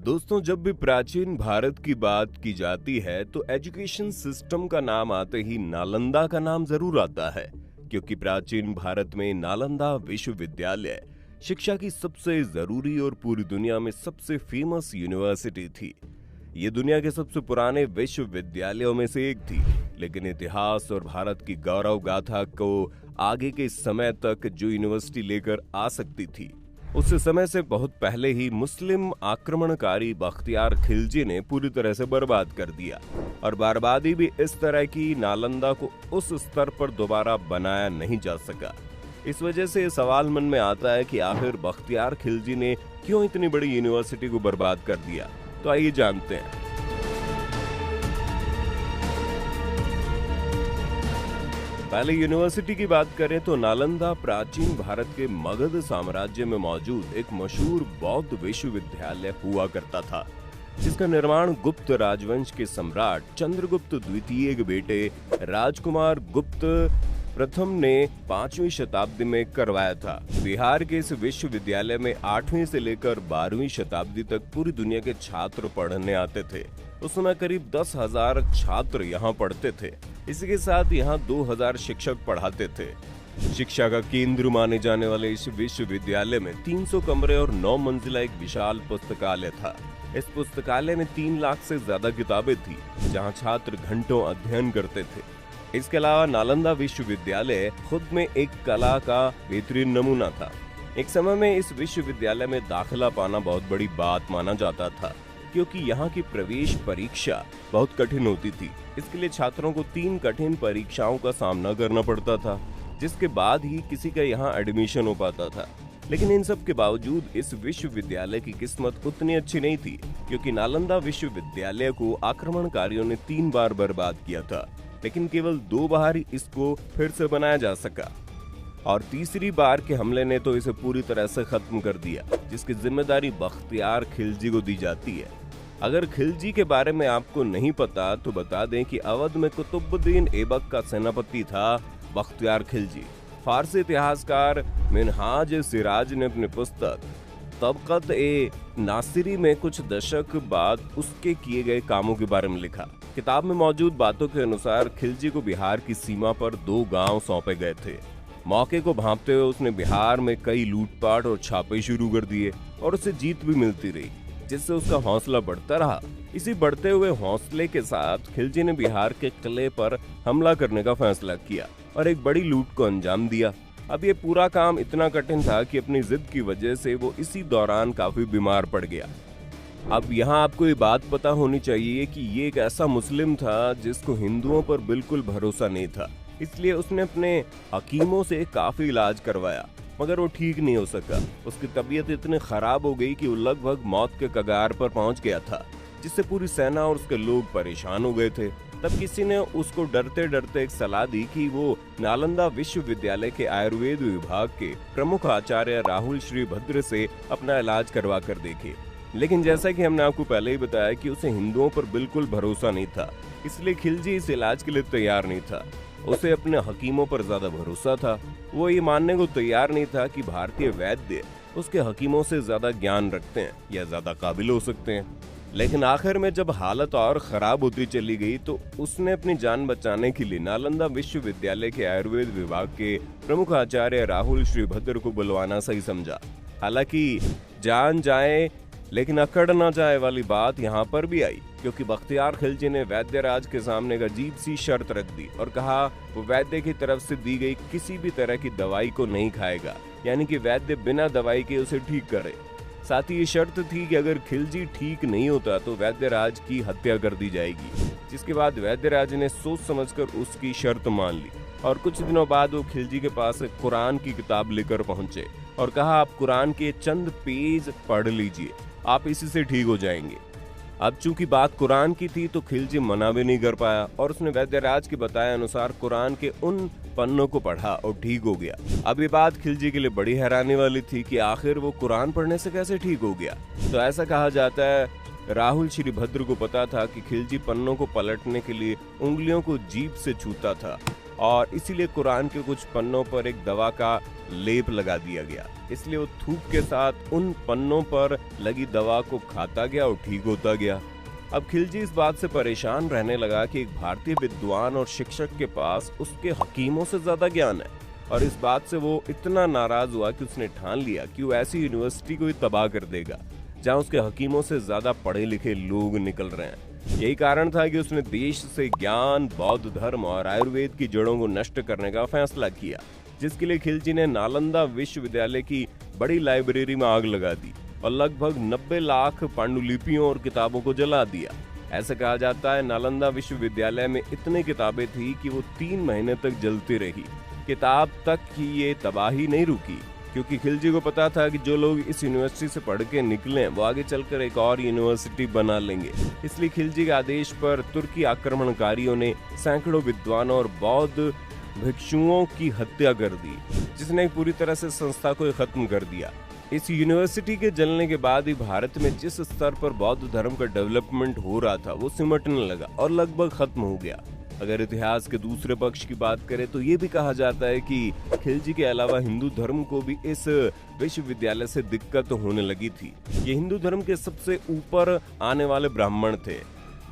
दोस्तों, जब भी प्राचीन भारत की बात की जाती है तो एजुकेशन सिस्टम का नाम आते ही नालंदा का नाम जरूर आता है, क्योंकि प्राचीन भारत में नालंदा विश्वविद्यालय शिक्षा की सबसे जरूरी और पूरी दुनिया में सबसे फेमस यूनिवर्सिटी थी। ये दुनिया के सबसे पुराने विश्वविद्यालयों में से एक थी, लेकिन इतिहास और भारत की गौरव गाथा को आगे के समय तक जो यूनिवर्सिटी लेकर आ सकती थी, उस समय से बहुत पहले ही मुस्लिम आक्रमणकारी बख्तियार खिलजी ने पूरी तरह से बर्बाद कर दिया। और बर्बादी भी इस तरह की नालंदा को उस स्तर पर दोबारा बनाया नहीं जा सका। इस वजह से ये सवाल मन में आता है कि आखिर बख्तियार खिलजी ने क्यों इतनी बड़ी यूनिवर्सिटी को बर्बाद कर दिया। तो आइए जानते हैं। पहले यूनिवर्सिटी की बात करें तो नालंदा प्राचीन भारत के मगध साम्राज्य में मौजूद एक मशहूर बौद्ध विश्वविद्यालय हुआ करता था, जिसका निर्माण गुप्त राजवंश के सम्राट चंद्रगुप्त द्वितीय के बेटे राजकुमार गुप्त प्रथम ने 5वीं शताब्दी में करवाया था। बिहार के इस विश्वविद्यालय में 8वीं से लेकर 12वीं शताब्दी तक पूरी दुनिया के छात्र पढ़ने आते थे। उस समय करीब 10,000 छात्र यहाँ पढ़ते थे। इसी के साथ यहाँ 2,000 शिक्षक पढ़ाते थे। शिक्षा का केंद्र माने जाने वाले इस विश्वविद्यालय में 300 कमरे और 9 मंजिला एक विशाल पुस्तकालय था। इस पुस्तकालय में 3 लाख से ज्यादा किताबें थी, जहाँ छात्र घंटों अध्ययन करते थे। इसके अलावा नालंदा विश्वविद्यालय खुद में एक कला का बेहतरीन नमूना था। एक समय में इस विश्वविद्यालय में दाखिला पाना बहुत बड़ी बात माना जाता था, क्योंकि यहाँ की प्रवेश परीक्षा बहुत कठिन होती थी। इसके लिए छात्रों को 3 कठिन परीक्षाओं का सामना करना पड़ता था, जिसके बाद ही किसी का यहाँ एडमिशन हो पाता था। लेकिन इन सब के बावजूद इस विश्वविद्यालय की किस्मत उतनी अच्छी नहीं थी, क्योंकि नालंदा विश्वविद्यालय को आक्रमणकारियों ने 3 बार बर्बाद किया था, लेकिन केवल 2 बार ही इसको फिर से बनाया जा सका। और तीसरी बार के हमले ने तो इसे पूरी तरह से खत्म कर दिया, जिसकी जिम्मेदारी बख्तियार खिलजी को दी जाती है। अगर खिलजी के बारे में आपको नहीं पता तो बता दें कि अवध में कुतुबुद्दीन ऐबक का सेनापति था बख्तियार खिलजी। फारसी इतिहासकार मिनहाज सिराज ने अपनी पुस्तक तबक़त-ए-नासिरी में कुछ दशक बाद उसके किए गए कामों के बारे में लिखा। किताब में मौजूद बातों के अनुसार खिलजी को बिहार की सीमा पर 2 गांव सौंपे गए थे। मौके को भांपते हुए उसने बिहार में कई लूटपाट और छापे शुरू कर दिए और उसे जीत भी मिलती रही, जिससे उसका हौसला बढ़ता रहा। इसी बढ़ते हुए हौसले के साथ खिलजी ने बिहार के किले पर हमला करने का फैसला किया और एक बड़ी लूट को अंजाम दिया। अब ये पूरा काम इतना कठिन था कि अपनी जिद की वजह से वो इसी दौरान काफी बीमार पड़ गया। अब यहाँ आपको ये बात पता होनी चाहिए कि ये एक ऐसा मुस्लिम था जिसको हिंदुओं पर बिल्कुल भरोसा नहीं था, इसलिए उसने अपने हकीमों से काफी इलाज करवाया, मगर वो ठीक नहीं हो सका। उसकी तबीयत इतनी खराब हो गई कि वो लगभग मौत के कगार पर पहुंच गया था, जिससे पूरी सेना और उसके लोग परेशान हो गए थे। तब किसी ने उसको डरते डरते एक सलाह दी कि वो नालंदा विश्वविद्यालय के आयुर्वेद विभाग के प्रमुख आचार्य राहुल श्रीभद्र से अपना इलाज करवा कर देखे। लेकिन जैसा कि हमने आपको पहले ही बताया कि उसे हिंदुओं पर बिल्कुल भरोसा नहीं था, इसलिए खिलजी इस इलाज के लिए तैयार नहीं था। उसे अपने हकीमों पर ज्यादा भरोसा था। वो ये मानने को तैयार नहीं था कि भारतीय वैद्य उसके हकीमों से ज्यादा ज्ञान रखते हैं या ज्यादा काबिल हो सकते हैं। लेकिन आखिर में जब हालत और खराब होती चली गई तो उसने अपनी जान बचाने के लिए नालंदा विश्वविद्यालय के आयुर्वेद विभाग के प्रमुख आचार्य राहुल श्रीभद्र को बुलवाना सही समझा। हालांकि जान जाए लेकिन अकड़ न जाए वाली बात यहाँ पर भी आई, क्योंकि बख्तियार खिलजी ने वैद्य राज के सामने एक अजीब सी शर्त रख दी और कहा वो वैद्य की तरफ से दी गई किसी भी तरह की दवाई को नहीं खाएगा, यानी कि वैद्य बिना दवाई के उसे ठीक करे। साथ ही ये शर्त थी कि अगर खिलजी ठीक नहीं होता तो वैद्य राज की हत्या कर दी जाएगी। जिसके बाद वैद्य राज ने सोच समझकर उसकी शर्त मान ली और कुछ दिनों बाद वो खिलजी के पास एक कुरान की किताब लेकर पहुंचे और कहा, आप कुरान के चंद पेज पढ़ लीजिए, आप इसी से ठीक हो जाएंगे। अब चूंकि बात कुरान की थी तो खिलजी मना भी नहीं कर पाया और उसने वैद्यराज के बताए अनुसार कुरान के उन पन्नों को पढ़ा और ठीक हो गया। अब ये बात खिलजी के लिए बड़ी हैरानी वाली थी कि आखिर वो कुरान पढ़ने से कैसे ठीक हो गया। तो ऐसा कहा जाता है राहुल श्रीभद्र को पता था कि खिलजी पन्नों को पलटने के लिए उंगलियों को जीभ से छूता था, और इसीलिए कुरान के कुछ पन्नों पर एक दवा का लेप लगा दिया गया। इसलिए वो थूक के साथ उन पन्नों पर लगी दवा को खाता गया और ठीक होता गया। अब खिलजी इस बात से परेशान रहने लगा कि एक भारतीय विद्वान और शिक्षक के पास उसके हकीमों से ज्यादा ज्ञान है, और इस बात से वो इतना नाराज हुआ कि उसने ठान लिया कि वो ऐसी यूनिवर्सिटी को ही तबाह कर देगा जहां उसके हकीमों से ज्यादा पढ़े लिखे लोग निकल रहे हैं। यही कारण था कि उसने देश से ज्ञान, बौद्ध धर्म और आयुर्वेद की जड़ों को नष्ट करने का फैसला किया, जिसके लिए खिलजी ने नालंदा विश्वविद्यालय की बड़ी लाइब्रेरी में आग लगा दी और लगभग 90 लाख पांडुलिपियों और किताबों को जला दिया। ऐसा कहा जाता है नालंदा विश्वविद्यालय में इतनी किताबें थी कि वो 3 महीने तक जलती रही। किताब तक की ये तबाही नहीं रुकी, क्योंकि खिलजी को पता था कि जो लोग इस यूनिवर्सिटी से पढ़ के निकले वो आगे चलकर एक और यूनिवर्सिटी बना लेंगे। इसलिए खिलजी के आदेश पर तुर्की आक्रमणकारियों ने सैकड़ों विद्वानों और बौद्ध भिक्षुओं की हत्या कर दी, जिसने पूरी तरह से संस्था को खत्म कर दिया। इस यूनिवर्सिटी के जलने के बाद ही भारत में जिस स्तर पर बौद्ध धर्म का डेवलपमेंट हो रहा था वो सिमटने लगा और लगभग खत्म हो गया। अगर इतिहास के दूसरे पक्ष की बात करें तो ये भी कहा जाता है कि खिलजी के अलावा हिंदू धर्म को भी इस विश्वविद्यालय से दिक्कत होने लगी थी। ये हिंदू धर्म के सबसे ऊपर आने वाले ब्राह्मण थे,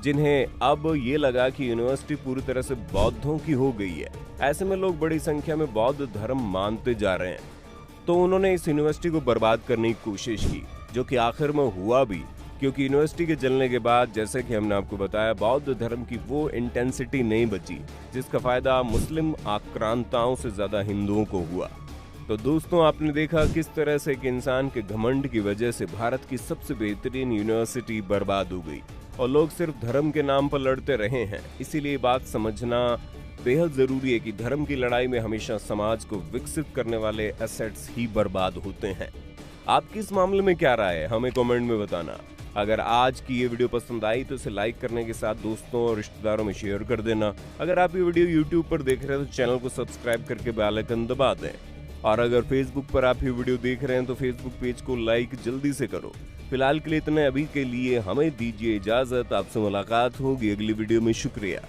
जिन्हें अब ये लगा कि यूनिवर्सिटी पूरी तरह से बौद्धों की हो गई है। ऐसे में लोग बड़ी संख्या में बौद्ध धर्म मानते जा रहे हैं, तो उन्होंने इस यूनिवर्सिटी को बर्बाद करने की कोशिश की, जो कि आखिर में हुआ भी, क्योंकि यूनिवर्सिटी के जलने के बाद जैसे कि हमने आपको बताया बौद्ध धर्म की वो इंटेंसिटी नहीं बची जिसका फायदा मुस्लिम आक्रांताओं से ज्यादा हिंदुओं को हुआ। तो दोस्तों, आपने देखा किस तरह से एक इंसान के घमंड की वजह से भारत की सबसे बेहतरीन यूनिवर्सिटी बर्बाद हो गई और लोग सिर्फ धर्म के नाम पर लड़ते रहे हैं। इसीलिए बात समझना बेहद जरूरी है कि धर्म की लड़ाई में हमेशा समाज को विकसित करने वाले एसेट्स ही बर्बाद होते हैं। आपकी इस मामले में क्या राय है, हमें कमेंट में बताना। अगर आज की ये वीडियो पसंद आई तो इसे लाइक करने के साथ दोस्तों और रिश्तेदारों में शेयर कर देना। अगर आप ये वीडियो YouTube पर देख रहे हैं तो चैनल को सब्सक्राइब करके बेल आइकन दबा दें, और अगर Facebook पर आप ये वीडियो देख रहे हैं तो Facebook पेज को लाइक जल्दी से करो। फिलहाल के लिए इतना, अभी के लिए हमें दीजिए इजाजत। आपसे मुलाकात होगी अगली वीडियो में। शुक्रिया।